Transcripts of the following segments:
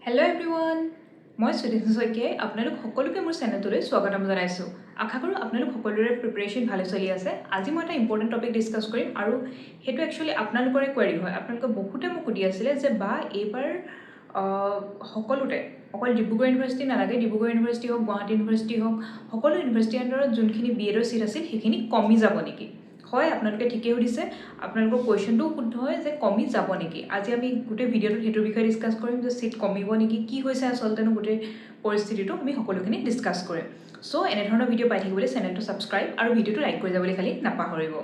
Hello' everyone, মই সুদীপ্তি শইকীয়াই আপোনালোক সকলোকে মোৰ চেনেলটোলৈ স্বাগতম জনাইছোঁ। আশা কৰোঁ আপোনালোক সকলোৰে প্ৰিপেৰেশ্যন ভালে চলি আছে। আজি মই এটা ইম্পৰ্টেণ্ট টপিক ডিছকাছ কৰিম আৰু সেইটো একচুৱেলি আপোনালোকৰে কোৱাৰি হয়। আপোনালোকে বহুতে মোক সুধি আছিলে যে বা এইবাৰ সকলোতে অকল ডিব্ৰুগড় ইউনিভাৰ্চিটি নালাগে, ডিব্ৰুগড় ইউনিভাৰ্চিটি হওক, গুৱাহাটী ইউনিভাৰ্চিটি হওক, সকলো ইউনিভাৰ্চিটিৰ আণ্ডাৰত যোনখিনি BEdৰ ছিট আছিল সেইখিনি কমি যাব নেকি? হয়, আপোনালোকে ঠিকেই সুধিছে। আপোনালোকৰ কুৱেশ্যনটোও শুদ্ধ হয় যে কমি যাব নেকি। আজি আমি গোটেই ভিডিঅ'টোত সেইটোৰ বিষয়ে ডিছকাছ কৰিম যে ছিট কমিব নেকি, কি হৈছে আচলতেনো গোটেই পৰিস্থিতিটো আমি সকলোখিনি ডিছকাছ কৰিম। চ' এনেধৰণৰ ভিডিঅ' পাই থাকিবলৈ চেনেলটো ছাবস্ক্ৰাইব আৰু ভিডিঅ'টো লাইক কৰি যাবলৈ খালি নাপাহৰিব।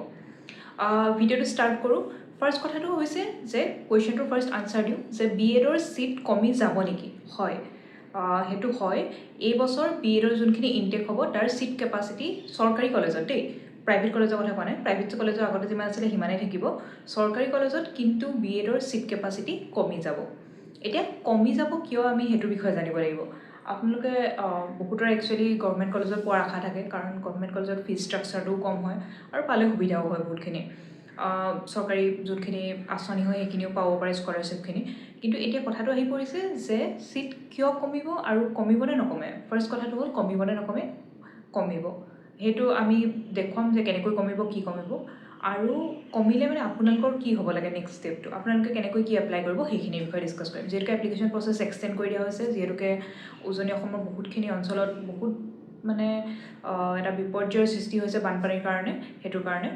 ভিডিঅ'টো ষ্টাৰ্ট কৰোঁ। ফাৰ্ষ্ট কথাটো হৈছে যে কুৱেশ্যনটোৰ ফাৰ্ষ্ট আনচাৰ দিওঁ যে BEdৰ ছিট কমি যাব নেকি। হয়, সেইটো হয়। এই বছৰ BEdৰ যোনখিনি ইনটেক হ'ব তাৰ ছিট কেপাচিটি চৰকাৰী কলেজত দেই, প্ৰাইভেট কলেজৰ কথা কোৱা নাই, প্ৰাইভেট কলেজৰ আগতে যিমান আছিলে সিমানেই থাকিব। চৰকাৰী কলেজত কিন্তু BEdৰ ছিট কেপাচিটি কমি যাব। এতিয়া কমি যাব কিয়, আমি সেইটোৰ বিষয়ে জানিব লাগিব। আপোনালোকে বহুতৰে একচুৱেলি গভৰ্ণমেণ্ট কলেজত পোৱাৰ আশা থাকে, কাৰণ গভৰ্ণমেণ্ট কলেজত ফিজ ষ্ট্ৰাকচাৰটোও কম হয় আৰু পালে সুবিধাও হয় বহুতখিনি। চৰকাৰী যোনখিনি আঁচনি হয় সেইখিনিও পাব পাৰে, স্কলাৰশ্বিপখিনি। কিন্তু এতিয়া কথাটো আহি পৰিছে যে ছিট কিয় কমিব আৰু কমিবনে নকমে। ফাৰ্ষ্ট কথাটো হ'ল কমিবনে নকমে, কমিব। সেইটো আমি দেখুৱাম যে কেনেকৈ কমিব, কি কমিব, আৰু কমিলে মানে আপোনালোকৰ কি হ'ব লাগে নেক্সট ষ্টেপটো, আপোনালোকে কেনেকৈ কি এপ্লাই কৰিব সেইখিনিৰ বিষয়ে ডিছকাছ কৰিম। যিহেতুকে এপ্লিকেশ্যন প্ৰচেছ এক্সটেণ্ড কৰি দিয়া হৈছে, যিহেতুকে উজনি অসমৰ বহুতখিনি অঞ্চলত বহুত মানে এটা বিপৰ্যয়ৰ সৃষ্টি হৈছে বানপানীৰ কাৰণে, সেইটোৰ কাৰণে।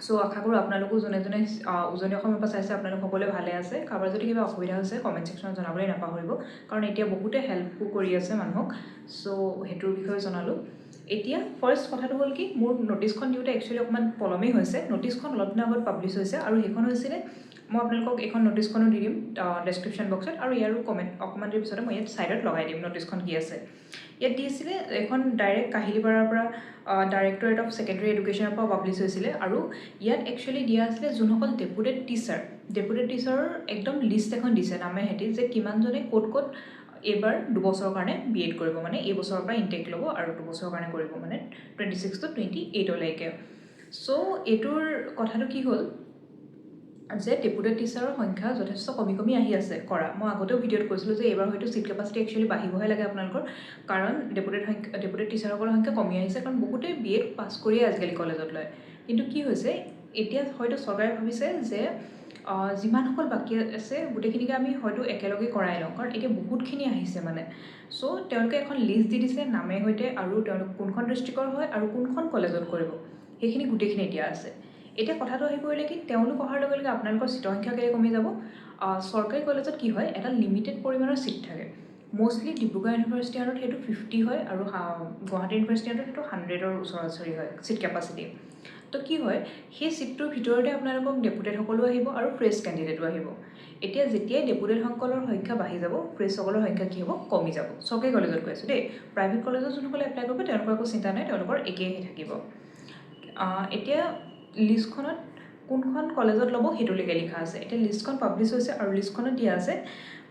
চ' আশা কৰোঁ আপোনালোকো যোনে যোনে উজনি অসমৰ পৰা চাইছে আপোনালোক সকলোৱে ভালে আছে। কাৰোবাৰ যদি কিবা অসুবিধা হৈছে কমেণ্ট ছেকশ্যনত জনাবলৈ নাপাহৰিব, কাৰণ এতিয়া বহুতে হেল্পো কৰি আছে মানুহক। চ' সেইটোৰ বিষয়ে জনালোঁ। এতিয়া ফাৰ্ষ্ট কথাটো হ'ল কি, মোৰ ন'টিছখন দিওঁতে একচুৱেলি অকণমান পলমেই হৈছে। ন'টিছখন অলপ দিনৰ আগত পাব্লিছ হৈছে আৰু সেইখন হৈছিলে, মই আপোনালোকক এইখন ন'টিছখনো দি দিম ডেছক্ৰিপশ্যন বক্সত, আৰু ইয়াৰো কমেণ্ট অকণমান দেৰি পিছতে মই ইয়াত ছাইডত লগাই দিম ন'টিছখন কি আছে। ইয়াত দি আছিলে এখন ডাইৰেক্ট কাহিলীপাৰাৰ পৰা ডাইৰেক্টৰেট অফ ছেকেণ্ডেৰী এডুকেশ্যনৰ পৰা পাব্লিছ হৈছিলে, আৰু ইয়াত একচুৱেলি দিয়া আছিলে যোনসকল ডেপুটেড টিচাৰৰ একদম লিষ্ট এখন দিছে নামে হেতি, যে কিমানজনে ক'ত ক'ত এইবাৰ 2 বছৰৰ কাৰণে BEd কৰিব, মানে এই বছৰৰ পৰা ইনটেক ল'ব আৰু 2 বছৰৰ কাৰণে কৰিব, মানে 26 to 28লৈকে। চ' এইটোৰ কথাটো কি হ'ল যে ডেপুটেড টিচাৰৰ সংখ্যা যথেষ্ট কমি কমি আহি আছে কৰা। মই আগতেও ভিডিঅ'ত কৈছিলোঁ যে এইবাৰ হয়তো ছিট কেপাচিটি একচুৱেলি বাঢ়িবহে লাগে আপোনালোকৰ, কাৰণ ডেপুটেড টিচাৰসকলৰ সংখ্যা কমি আহিছে, কাৰণ বহুতেই BEd পাছ কৰিয়ে আজিকালি কলেজত লয়। কিন্তু কি হৈছে, এতিয়া হয়তো চৰকাৰে ভাবিছে যে যিমানসকল বাকী আছে গোটেইখিনিকে আমি হয়তো একেলগে কৰাই লওঁ, কাৰণ এতিয়া বহুতখিনি আহিছে মানে। চ' তেওঁলোকে এখন লিষ্ট দি দিছে নামে সৈতে, আৰু তেওঁলোক কোনখন ডিষ্ট্ৰিক্টৰ হয় আৰু কোনখন কলেজত কৰিব সেইখিনি গোটেইখিনি এতিয়া আছে। এতিয়া কথাটো আহি পৰিলে কি, তেওঁলোক অহাৰ লগে লগে আপোনালোকৰ ছিটৰ সংখ্যা কেলৈ কমি যাব। চৰকাৰী কলেজত কি হয়, এটা লিমিটেড পৰিমাণৰ ছিট থাকে। মষ্টলি ডিব্ৰুগড় ইউনিভাৰ্চিটিৰ আণ্ডাৰত সেইটো 50 হয়, আৰু গুৱাহাটী ইউনিভাৰ্চিটিৰ আণ্ডাৰত সেইটো 100ৰ ওচৰা-ওচৰি হয় ছিট কেপাচিটি। তো কি হয়, সেই ছিটটোৰ ভিতৰতে আপোনালোকক ডেপুটেডসকলো আহিব আৰু ফ্ৰেছ কেণ্ডিডেটো আহিব। এতিয়া যেতিয়াই ডেপুটেডসকলৰ সংখ্যা বাঢ়ি যাব, ফ্ৰেছসকলৰ সংখ্যা কি হ'ব, কমি যাব। চৰকাৰী কলেজত কৈ আছোঁ দেই, প্ৰাইভেট কলেজত যোনসকলে এপ্লাই কৰিব তেওঁলোকৰ একো চিন্তা নাই, তেওঁলোকৰ একেই থাকিব। এতিয়া লিষ্টখনত কোনখন কলেজত ল'ব সেইটোলৈকে লিখা আছে। এতিয়া লিষ্টখন পাব্লিছ হৈছে আৰু লিষ্টখনত দিয়া আছে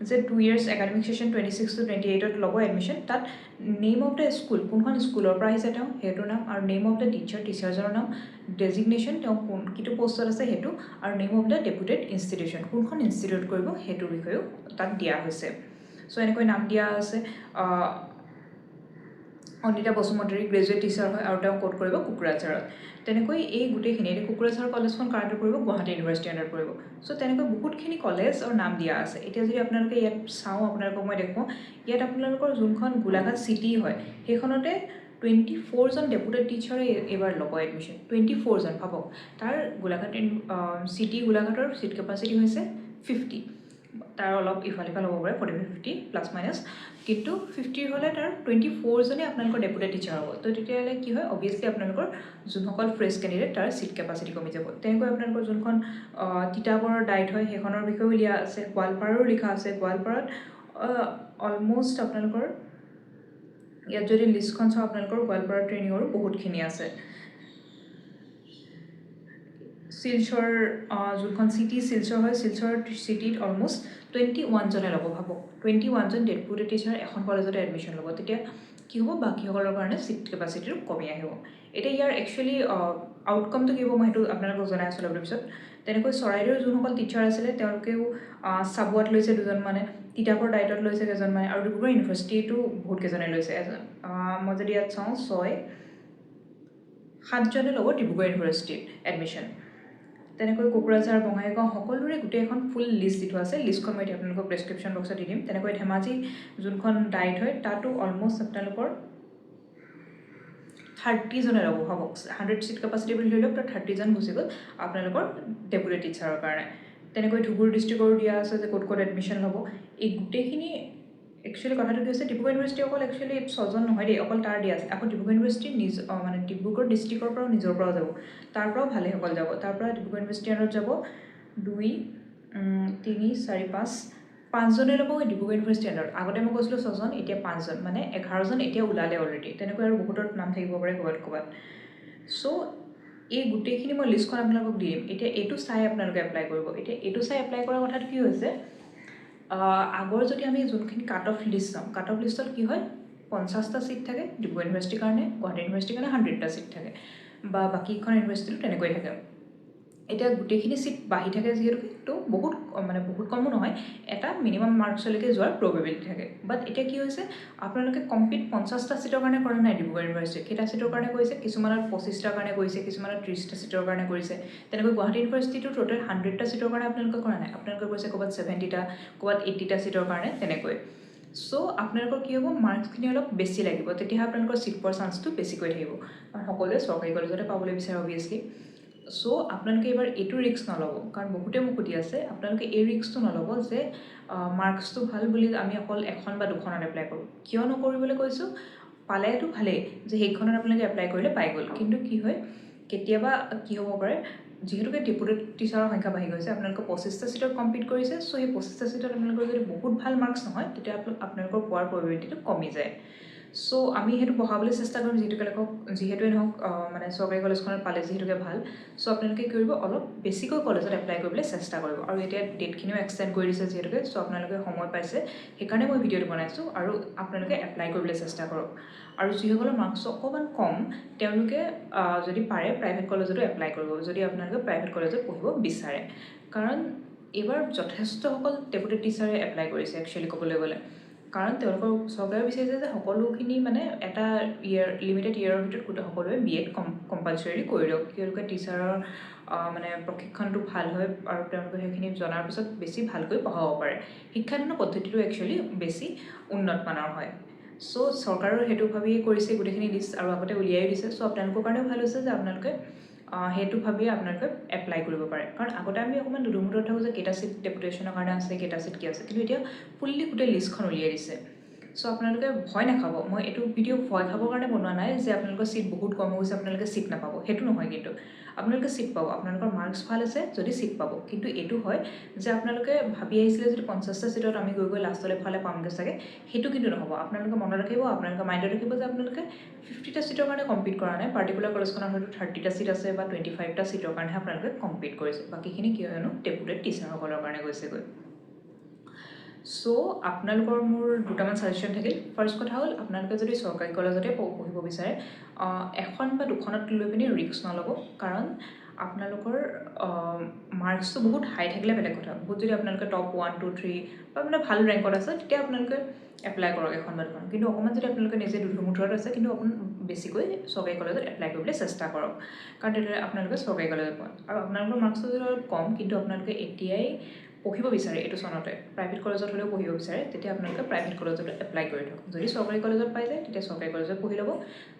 যে 2 years একাডেমিক ছেশ্যন 26 to 28ত ল'ব এডমিশ্যন। তাত নেম অফ দ্য স্কুল, কোনখন স্কুলৰ পৰা আহিছে তেওঁ সেইটোৰ নাম, আৰু নেম অফ দ্য টিচাৰজনৰ নাম, ডেজিগনেশ্যন তেওঁ কিটো পষ্টত আছে সেইটো, আৰু name of the deputed institution, কোনখন ইনষ্টিটিউট কৰিব সেইটোৰ বিষয়েও তাত দিয়া হৈছে। চ' এনেকৈ নাম দিয়া আছে। অনিতা বসুমতাৰী গ্ৰেজুৱেট টিচাৰ হয় আৰু তেওঁ ক'ত কৰিব, কোকৰাঝাৰত। তেনেকৈ এই গোটেইখিনি, এতিয়া কোকৰাঝাৰৰ কলেজখন কাৰটো কৰিব, গুৱাহাটী ইউনিভাৰ্চিটিৰ আণ্ডাৰত কৰিব। চ' তেনেকৈ বহুতখিনি কলেজৰ নাম দিয়া আছে। এতিয়া যদি আপোনালোকে ইয়াত চাওঁ, আপোনালোকক মই দেখুৱাওঁ, ইয়াত আপোনালোকৰ যোনখন গোলাঘাট চিটি হয় সেইখনতে 24জন ডেপুটেড টিচাৰে এইবাৰ ল'ব এডমিশ্যন। 24জন ভাবক। তাৰ গোলাঘাট চিটি গোলাঘাটৰ ছিট কেপাচিটি হৈছে 50, তাৰ অলপ ইফাল সিফাল হ'ব পাৰে, 40-50 প্লাছ মাইনাছ, কিন্তু 50 হ'লে তাৰ 24জনে আপোনালোকৰ ডেপুটেড টিচাৰ হ'ব। তো তেতিয়াহ'লে কি হয়, অভিয়াছলি আপোনালোকৰ যোনসকল ফ্ৰেছ কেণ্ডিডেট তাৰ ছিট কেপাচিটি কমি যাব। তেনেকৈ আপোনালোকৰ যোনখন তিতাবৰৰ ডাইট হয় সেইখনৰ বিষয়েও লিখা আছে, গোৱালপাৰাৰো লিখা আছে। গোৱালপাৰাত অলম'ষ্ট আপোনালোকৰ ইয়াত যদি লিষ্টখন চাওঁ, আপোনালোকৰ গোৱালপাৰা ট্ৰেইনিঙৰো বহুতখিনি আছে। শিলচৰ যোনখন চিটি শিলচৰ হয়, শিলচৰ চিটিত অলম'ষ্ট 21জনে ল'ব ভাবক। 21জন ডেপুটেড টিচাৰ এখন কলেজতে এডমিশ্যন ল'ব। তেতিয়া কি হ'ব, বাকীসকলৰ কাৰণে ছিট কেপাচিটিটো কমি আহিব। এতিয়া ইয়াৰ একচুৱেলি আউটকামটো কি হ'ব মই সেইটো আপোনালোকক জনাই আছোঁ অলপ পিছত। তেনেকৈ চৰাইদেউৰ যোনসকল টিচাৰ আছিলে তেওঁলোকেও চাবুৱাত লৈছে 2জন মানে, তিতাবৰ ডায়েটত লৈছে কেইজনমানে আৰু ডিব্ৰুগড় ইউনিভাৰ্চিটিটো বহুত কেইজনে লৈছে মই যদি ইয়াত চাওঁ 6-7জনে ল'ব ডিব্ৰুগড় ইউনিভাৰ্চিটিত এডমিশ্যন তেনেকৈ কোকৰাঝাৰ বঙাইগাঁও সকলোৰে গোটেই এখন ফুল লিষ্ট দি থোৱা আছে লিষ্টখন মই এতিয়া আপোনালোকক প্ৰেছক্ৰিপশ্যন বক্সত দি দিম তেনেকৈ ধেমাজি যোনখন ডায়েট হয় তাতো অলম'ষ্ট আপোনালোকৰ 30জনে ল'ব হ'ব 100 ছিট কেপাচিটি বুলি ধৰি লওক তাত 30জন গুচি গ'ল আপোনালোকৰ ডেপুটি টিচাৰৰ কাৰণে তেনেকৈ ধুবুৰী ডিষ্ট্ৰিক্টৰো দিয়া আছে যে ক'ত এডমিশ্যন ল'ব এই গোটেইখিনি একচুৱেলি কথাটো কি হৈছে ডিব্ৰুগড় ইউনিভাৰ্চিটি অকল একচুৱেলি 6জন নহয় দেই অকল তাৰ দিয়া আছে আকৌ ডিব্ৰুগড় ইউনিভাৰ্চিটি মানে ডিব্ৰুগড় ডিষ্ট্ৰিক্টৰ পৰাও নিজৰ পৰাও যাব তাৰ পৰাও ভালেসকল যাব তাৰ পৰা ডিব্ৰুগড় ইউনিভাৰ্চিটি আণ্ডাৰত যাব 2 3 4 5জনে ল'ব ডিব্ৰুগড় ইউনিভাৰ্চিটি আণ্ডাৰত আগতে মই কৈছিলোঁ 6জন এতিয়া 5জন মানে 11জন এতিয়া ওলালে অলৰেডি তেনেকৈ আৰু বহুতৰ নাম থাকিব পাৰে ক'ৰবাত চ' এই গোটেইখিনি মই লিষ্টখন আপোনালোকক দি দিম এতিয়া এইটো চাই আপোনালোকে এপ্লাই কৰিব এতিয়া এইটো চাই এপ্লাই কৰাৰ কথাটো কি হৈছে আগৰ যদি আমি যোনখিনি কাট অফ লিষ্ট চাওঁ কাট অফ লিষ্টত কি হয় 50টা ছিট থাকে ডিব্ৰুগড় ইউনিভাৰ্চিটিৰ কাৰণে গুৱাহাটী ইউনিভাৰ্চিটিৰ কাৰণে 100টা ছিট থাকে বা বাকীখন ইউনিভাৰ্চিটিটো তেনেকৈ থাকে এতিয়া গোটেইখিনি ছিট বাঢ়ি থাকে যিহেতু বহুত কমো নহয় এটা মিনিমাম মাৰ্কছলৈকে যোৱাৰ প্ৰবেবিলিটি থাকে বাট এতিয়া কি হৈছে আপোনালোকে কমপ্লিট 50টা ছিটৰ কাৰণে কৰা নাই ডিব্ৰুগড় ইউনিভাৰ্চিটি কেইটা ছিটৰ কাৰণে কৰিছে কিছুমানত 25টাৰ কাৰণে কৰিছে কিছুমানত 30টা ছিটৰ কাৰণে কৰিছে তেনেকৈ গুৱাহাটী ইউনিভাৰ্চিটিটো টোটেল 100টা ছিটৰ কাৰণে আপোনালোকে কৰা নাই আপোনালোকে কৰিছে ক'ৰবাত 70টা ক'ৰবাত 80টা ছিটৰ কাৰণে তেনেকৈ চ' আপোনালোকৰ কি হ'ব মাৰ্কছখিনি অলপ বেছি লাগিব তেতিয়াহে আপোনালোকৰ ছিট পোৱাৰ চান্সটো বেছিকৈ থাকিব কাৰণ সকলোৱে চৰকাৰী কলেজতে পাবলৈ বিচাৰে অভিয়াছলি চ' আপোনালোকে এইবাৰ এইটো ৰিস্ক নল'ব কাৰণ বহুতে মোক সুধি আছে আপোনালোকে এই ৰিস্কটো নল'ব যে মাৰ্কছটো ভাল বুলি আমি অকল এখন বা দুখনত এপ্লাই কৰোঁ কিয় নকৰিবলৈ কৈছোঁ পালেতো ভালেই যে সেইখনত আপোনালোকে এপ্লাই কৰিলে পাই গ'ল কিন্তু কি হয় কেতিয়াবা কি হ'ব পাৰে যিহেতুকে ডেপুটি টিচাৰৰ সংখ্যা বাঢ়ি গৈছে আপোনালোকে 25টা ছিটত কমপ্লিট কৰিছে চ' সেই 25টা ছিটত আপোনালোকৰ যদি বহুত ভাল মাৰ্কছ নহয় তেতিয়া আপোনালোকৰ পোৱাৰ প্ৰবেবিলিটিটো কমি যায় চ' আমি সেইটো বঢ়াবলৈ চেষ্টা কৰিম যিহেতুৱে নহওক মানে চৰকাৰী কলেজখনত পালে যিহেতুকে ভাল চ' আপোনালোকে কি কৰিব অলপ বেছিকৈ কলেজত এপ্লাই কৰিবলৈ চেষ্টা কৰিব আৰু এতিয়া ডেটখিনিও এক্সটেণ্ড কৰি দিছে যিহেতুকে চ' আপোনালোকে সময় পাইছে সেইকাৰণে মই ভিডিঅ'টো বনাইছোঁ আৰু আপোনালোকে এপ্লাই কৰিবলৈ চেষ্টা কৰক আৰু যিসকলৰ মাৰ্কছ অকণমান কম তেওঁলোকে যদি পাৰে প্ৰাইভেট কলেজতো এপ্লাই কৰিব যদি আপোনালোকে প্ৰাইভেট কলেজত পঢ়িব বিচাৰে কাৰণ এইবাৰ যথেষ্টসকল ডেপুটি টিচাৰে এপ্লাই কৰিছে একচুৱেলি ক'বলৈ গ'লে কাৰণ তেওঁলোকৰ চৰকাৰে বিচাৰিছে যে সকলোখিনি মানে এটা লিমিটেড ইয়েৰৰ ভিতৰত সকলোৱে BEd কম্পালচৰি কৰি দিয়ক তেওঁলোকে টিচাৰৰ মানে প্ৰশিক্ষণটো ভাল হয় আৰু তেওঁলোকে সেইখিনি জনাৰ পিছত বেছি ভালকৈ পঢ়াব পাৰে শিক্ষাদানৰ পদ্ধতিটো একচুৱেলি বেছি উন্নত মানৰ হয় চ' চৰকাৰৰ সেইটো ভাবিয়ে কৰিছে গোটেইখিনি লিষ্ট আৰু আগতে উলিয়াই দিছে চ' আপোনালোকৰ কাৰণেও ভাল হৈছে যে আপোনালোকে সেইটো ভাবিয়ে আপোনালোকে এপ্লাই কৰিব পাৰে কাৰণ আগতে আমি অকণমান দুধুমুধুৰত থাকোঁ যে কেইটা ছিট ডেপুটেশ্যনৰ কাৰণে আছে কেইটা ছিট কি আছে কিন্তু এতিয়া ফুল্লি গোটেই লিষ্টখন উলিয়াই দিছে চ' আপোনালোকে ভয় নাখাব মই এইটো ভিডিঅ' ভয় খাবৰ কাৰণে বনোৱা নাই যে আপোনালোকৰ ছিট বহুত কম হৈছে আপোনালোকে ছিট নাপাব সেইটো নহয় কিন্তু আপোনালোকে ছিট পাব আপোনালোকৰ মাৰ্কছ ভাল আছে যদি ছিট পাব কিন্তু এইটো হয় যে আপোনালোকে ভাবি আহিছিলে যদি 50টা ছিটত আমি গৈ লাষ্টলৈ ফালে পামগৈ চাগে সেইটো কিন্তু নহ'ব আপোনালোকে মনত ৰাখিব আপোনালোকে মাইণ্ডত ৰাখিব যে আপোনালোকে 50টা ছিটৰ কাৰণে কমপ্লিট কৰা নাই পাৰ্টিকুলাৰ কলেজখনত হয়তো 30টা ছিট আছে বা 25টা ছিটৰ কাৰণেহে আপোনালোকে কমপ্লিট কৰিছে বাকীখিনি কিয়নো ডেপুটেড টিচাৰসকলৰ কাৰণে গৈছেগৈ চ' আপোনালোকৰ মোৰ দুটামান ছাজেশ্যন থাকিল ফাৰ্ষ্ট কথা হ'ল আপোনালোকে যদি চৰকাৰী কলেজতে পঢ়িব বিচাৰে এখন বা দুখনত লৈ পিনি ৰিস্ক নল'ব কাৰণ আপোনালোকৰ মাৰ্কছটো বহুত হাই থাকিলে বেলেগ কথা বহুত যদি আপোনালোকে টপ 1 2 3 বা মানে ভাল ৰেংকত আছে তেতিয়া আপোনালোকে এপ্লাই কৰক এখন বা দুখন কিন্তু অকণমান যদি আপোনালোকে নিজে দুধুমুধুৰত আছে কিন্তু অকণমান বেছিকৈ চৰকাৰী কলেজত এপ্লাই কৰিবলৈ চেষ্টা কৰক কাৰণ তেতিয়া আপোনালোকে চৰকাৰী কলেজত পায় আৰু আপোনালোকৰ মাৰ্কছটো যদি অলপ কম কিন্তু আপোনালোকে এতিয়াই পঢ়িব বিচাৰে এইটো চনতে প্ৰাইভেট কলেজত হ'লেও পঢ়িব বিচাৰে তেতিয়া আপোনালোকে প্ৰাইভেট কলেজত এপ্লাই কৰি থওক যদি চৰকাৰী কলেজত পাই যায় তেতিয়া চৰকাৰী কলেজত পঢ়ি ল'ব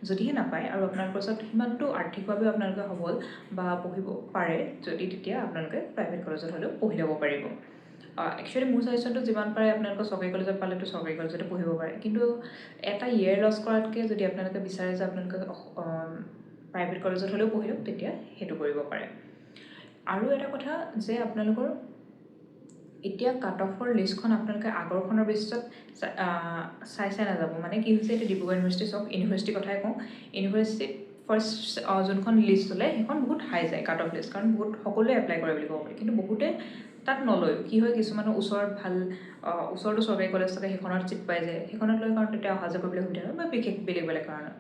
যদিহে নাপায় আৰু আপোনালোকৰ ওচৰত সিমানটো আৰ্থিকভাৱে আপোনালোকে সবল বা পঢ়িব পাৰে যদি তেতিয়া আপোনালোকে প্ৰাইভেট কলেজত হ'লেও পঢ়ি ল'ব পাৰিব একচুৱেলি মোৰ ছাজেশ্যনটো যিমান পাৰে আপোনালোকৰ চৰকাৰী কলেজত পালেতো চৰকাৰী কলেজতে পঢ়িব পাৰে কিন্তু এটা ইয়েৰ লছ কৰাতকৈ যদি আপোনালোকে বিচাৰে যে আপোনালোকে প্ৰাইভেট কলেজত হ'লেও পঢ়ি লওক তেতিয়া সেইটো কৰিব পাৰে আৰু এটা কথা যে আপোনালোকৰ এতিয়া কাট অফৰ লিষ্টখন আপোনালোকে আগৰখনৰ বেচিছত চাই নাযাব মানে কি হৈছে এতিয়া ডিব্ৰুগড় ইউনিভাৰ্চিটি চব ইউনিভাৰ্চিটিৰ কথাই কওঁ ইউনিভাৰ্চিটিত ফাৰ্ষ্ট যোনখন লিষ্ট ওলায় সেইখন বহুত হাই যায় কাট অফ লিষ্ট কাৰণ বহুত সকলোৱে এপ্লাই কৰে বুলি ক'ব পাৰি কিন্তু বহুতে তাত নলয় কি হয় কিছুমানৰ ওচৰত ভাল ওচৰতো চৰকাৰী কলেজ থাকে সেইখনত ছিট পাই যায় সেইখনত লৈ কাৰণ তেতিয়া অহা যোৱা কৰিবলৈ সুবিধা হয় বা বিশেষ বেলেগ কাৰণত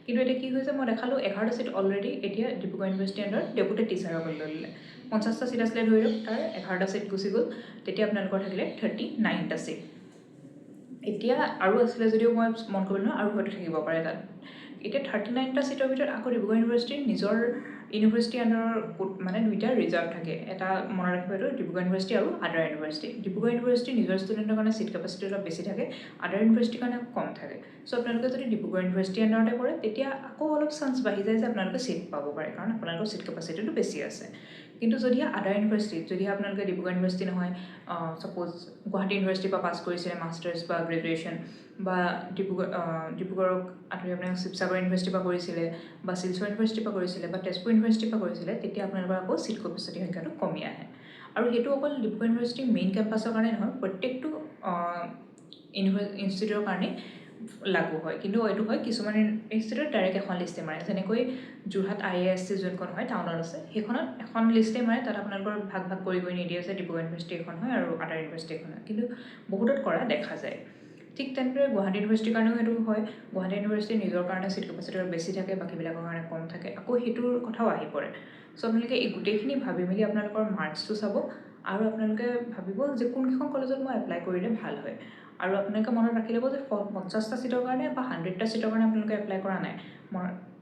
কিন্তু এতিয়া কি হৈছে মই দেখালোঁ 11টা ছিট অলৰেডি এতিয়া ডিব্ৰুগড় ইউনিভাৰ্চিটিৰ আণ্ডাৰত ডেপুটেড টিচাৰসকল লৈ ল'লে 50টা ছিট আছিলে ধৰি লওক তাৰ 11টা ছিট গুচি গ'ল তেতিয়া আপোনালোকৰ থাকিলে 39টা ছিট এতিয়া আৰু আছিলে যদিও মই মন কৰিব নোৱাৰোঁ আৰু হয়তো থাকিব পাৰে তাত এতিয়া 39টা ছিটৰ ভিতৰত আকৌ ডিব্ৰুগড় ইউনিভাৰ্চিটিৰ নিজৰ ইউনিভাৰ্চিটি আণ্ডাৰৰ মানে দুইটা ৰিজাৰ্ভ থাকে এটা মনত ৰাখিব এইটো ডিব্ৰুগড় ইউনিভাৰ্চিটি আৰু আদাৰ ইউনিভাৰ্চিটি ডিব্ৰুগড় ইউনিভাৰ্চিটিৰ নিজৰ ষ্টুডেণ্টৰ কাৰণে ছিট কেপাচিটি অলপ বেছি থাকে আদাৰ ইউনিভাৰ্চিটিৰ কাৰণে কম থাকে চ' আপোনালোকে যদি ডিব্ৰুগড় ইউনিভাৰ্চিটিৰ আণ্ডাৰতে কৰে তেতিয়া আকৌ অলপ চান্স বাঢ়ি যায় যে আপোনালোকে ছিট পাব পাৰে কাৰণ আপোনালোকৰ ছিট কেপাচিটিটো বেছি আছে কিন্তু যদিহে আদাৰ ইউনিভাৰ্চিটিত যদিহে আপোনালোকে ডিব্ৰুগড় ইউনিভাৰ্চিটি নহয় ছাপ'জ গুৱাহাটী ইউনিভাৰ্চিটিৰ পৰা পাছ কৰিছিলে মাষ্টাৰ্ছ বা গ্ৰেজুৱেশ্যন বা ডিব্ৰুগড়ক আঁতৰি আপোনালোকে শিৱসাগৰ ইউনিভাৰ্চিটিৰ পৰা কৰিছিলে বা শিলচৰ ইউনিভাৰ্চিটিৰ পৰা কৰিছিলে বা তেজপুৰ ইউনিভাৰ্চিটিৰ পৰা কৰিছিলে তেতিয়া আপোনালোকৰ আকৌ ছিট কেপাচিটি সংখ্যাটো কমি আহে আৰু সেইটো অকল ডিব্ৰুগড় ইউনিভাৰ্চিটিৰ মেইন কেম্পাছৰ কাৰণে নহয় প্ৰত্যেকটো ইনষ্টিটিউটৰ কাৰণে লাগু হয় কিন্তু এইটো হয় কিছুমান ইনষ্টিটিউট ডাইৰেক্ট এখন লিষ্টে মাৰে যেনেকৈ যোৰহাট IISc যোনখন হয় টাউনত আছে সেইখনত এখন লিষ্টে মাৰে তাত আপোনালোকৰ ভাগ ভাগ কৰি নিদিয়ে যে ডিব্ৰুগড় ইউনিভাৰ্চিটি এখন হয় আৰু আদাৰ ইউনিভাৰ্চিটি এখন হয় কিন্তু বহুতত কৰা দেখা যায় ঠিক তেনেদৰে গুৱাহাটী ইউনিভাৰ্চিটিৰ কাৰণেও সেইটো হয় গুৱাহাটী ইউনিভাৰ্চিটিৰ নিজৰ কাৰণে ছিট কেপাচিটি বেছি থাকে বাকীবিলাকৰ কাৰণে কম থাকে আকৌ সেইটোৰ কথাও আহি পৰে চ' আপোনালোকে এই গোটেইখিনি ভাবি মেলি আপোনালোকৰ মাৰ্কছটো চাব আৰু আপোনালোকে ভাবিব যে কোনকেইখন কলেজত মই এপ্লাই কৰিলে ভাল হয় আৰু আপোনালোকে মনত ৰাখি ল'ব যে 50টা ছিটৰ কাৰণে বা 100টা ছিটৰ কাৰণে আপোনালোকে এপ্লাই কৰা নাই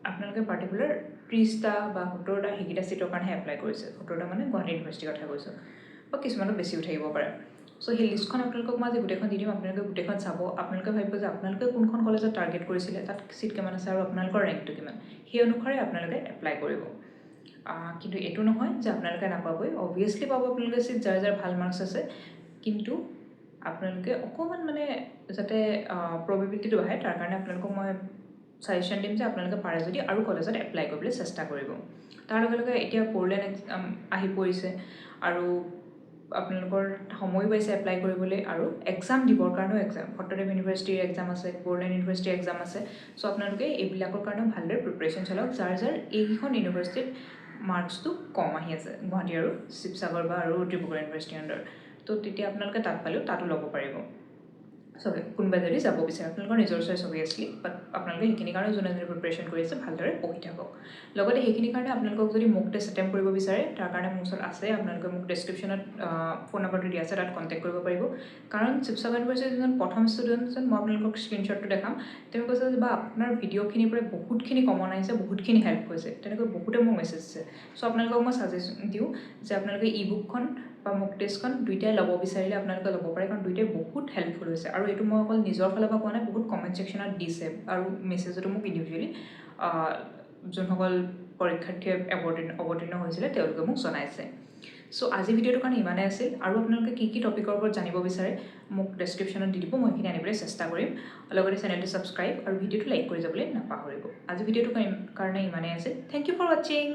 আপোনালোকে পাৰ্টিকুলাৰ 30টা বা 70টা সেইকেইটা ছিটৰ কাৰণেহে এপ্লাই কৰিছে 70টা মানে গুৱাহাটী ইউনিভাৰ্চিটিৰ কথা কৈছোঁ বা কিছুমানত বেছিও থাকিব পাৰে চ' সেই লিষ্টখন আপোনালোকক মই আজি গোটেইখন দি দিম আপোনালোকে গোটেইখন চাব আপোনালোকে ভাবিব যে আপোনালোকে কোনখন কলেজত টাৰ্গেট কৰিছিলে তাত ছিট কিমান আছে আৰু আপোনালোকৰ ৰেংকটো কিমান সেই অনুসাৰে আপোনালোকে এপ্লাই কৰিব কিন্তু এইটো নহয় যে আপোনালোকে নাপাবই অবভিয়াছলি পাব আপোনালোকে ছিট যাৰ যাৰ ভাল মাৰ্কছ আছে কিন্তু আপোনালোকে অকণমান মানে যাতে প্ৰবেবিলিটিটো আহে তাৰ কাৰণে আপোনালোকক মই ছাজেশ্যন দিম যে আপোনালোকে পাৰে যদি আৰু কলেজত এপ্লাই কৰিবলৈ চেষ্টা কৰিব তাৰ লগে লগে এতিয়া বড়োলেণ্ড এক্সাম আহি পৰিছে আৰু আপোনালোকৰ সময়ো পাইছে এপ্লাই কৰিবলৈ আৰু এক্সাম দিবৰ কাৰণেও ভট্টদেৱ ইউনিভাৰ্চিটিৰ এক্সাম আছে বড়োলেণ্ড ইউনিভাৰ্চিটিৰ এক্সাম আছে চ' আপোনালোকে এইবিলাকৰ কাৰণেও ভালদৰে প্ৰিপেৰেশ্যন চলাওক যাৰ যাৰ এইকেইখন ইউনিভাৰ্চিটিত মাৰ্কছটো কম আহি আছে গুৱাহাটী আৰু শিৱসাগৰ বা আৰু ডিব্ৰুগড় ইউনিভাৰ্চিটিৰ আণ্ডাৰ তো তেতিয়া আপোনালোকে তাত পালেও তাতো ল'ব পাৰিব চবে কোনোবাই যদি যাব বিচাৰে আপোনালোকৰ নিজৰ চইচ অভিয়াছলি বাট আপোনালোকে সেইখিনি কাৰণে যোনে যোনে প্ৰিপেৰেশ্যন কৰি আছে ভালদৰে পঢ়ি থাকক লগতে সেইখিনি কাৰণে আপোনালোকক যদি মোক টেষ্ট এটেম্প কৰিব বিচাৰে তাৰ কাৰণে মোৰ ওচৰত আছে আপোনালোকে মোক ডেছক্ৰিপশ্যনত ফোন নম্বৰটো দিয়া আছে তাত কণ্টেক্ট কৰিব পাৰিব কাৰণ শিৱসাগৰ ইউনিভাৰ্চিটিৰ যোনজন প্ৰথম ষ্টুডেণ্টজন মই আপোনালোকক স্ক্ৰীণশ্বটটো দেখাম তেওঁ কৈছে যে বা আপোনাৰ ভিডিঅ'খিনিৰ পৰা বহুতখিনি কমন আহিছে বহুতখিনি হেল্প হৈছে তেনেকৈ বহুতে মোক মেছেজ দিছে চ' আপোনালোকক মই ছাজেশ্যন দিওঁ যে আপোনালোকে বুকখন বা মোক টেষ্টখন দুইটাই ল'ব বিচাৰিলে আপোনালোকে ল'ব পাৰে কাৰণ দুইটাই বহুত হেল্পফুল হৈছে আৰু এইটো মই অকল নিজৰ ফালৰ পৰা কোৱা নাই বহুত কমেণ্ট ছেকশ্যনত দিছে আৰু মেছেজতো মোক ইণ্ডিভিজুৱেলি যোনসকল পৰীক্ষাৰ্থীয়ে অৱতীৰ্ণ হৈছিলে তেওঁলোকে মোক জনাইছে চ' আজি ভিডিঅ'টোৰ কাৰণে ইমানেই আছিল আৰু আপোনালোকে কি টপিকৰ ওপৰত জানিব বিচাৰে মোক ডেছক্ৰিপশ্যনত দি দিব মই সেইখিনি আনিবলৈ চেষ্টা কৰিম লগতে চেনেলটো ছাবস্ক্ৰাইব আৰু ভিডিঅ'টো লাইক কৰি যাবলৈ নাপাহৰিব আজি ভিডিঅ'টোৰ কাৰণে ইমানেই আছিল থেংক ইউ ফৰ ৱাচিং